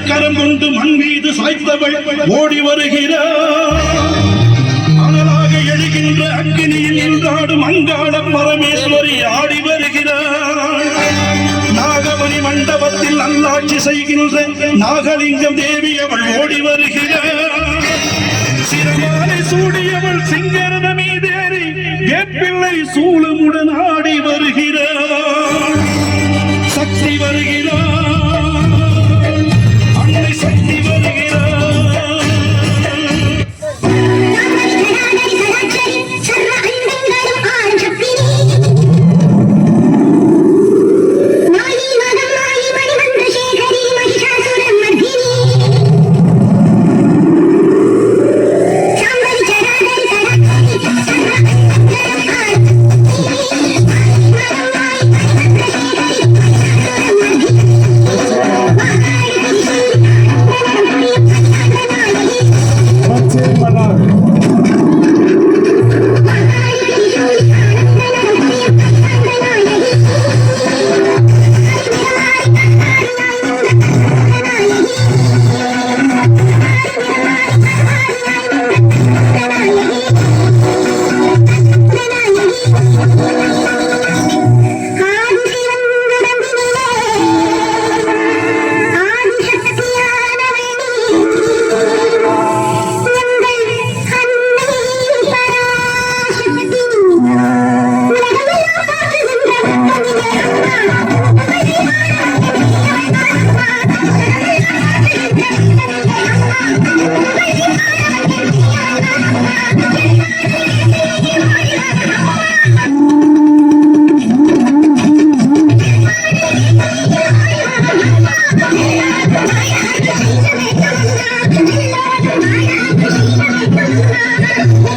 கரம் கொண்டு மண் மீது சாய்த்தவள் ஓடி வருகிறார். அனலாக எழுகின்ற அக்கினியில் நின்றாடும் அங்காள பரமேஸ்வரி ஆடி வருகிறார். நாகமணி மண்டபத்தில் நல்லாட்சி செய்கின்ற நாகலிங்கம் தேவி அவள் ஓடி வருகிறார். சிறமாலை சூடியவள் சிங்கரத மீதேறி வேப்பிள்ளை சூளமுடன் ஆடி வருகிறார். சக்தி வருகிறார், அன்னை சக்தி வருகிறார். Oh,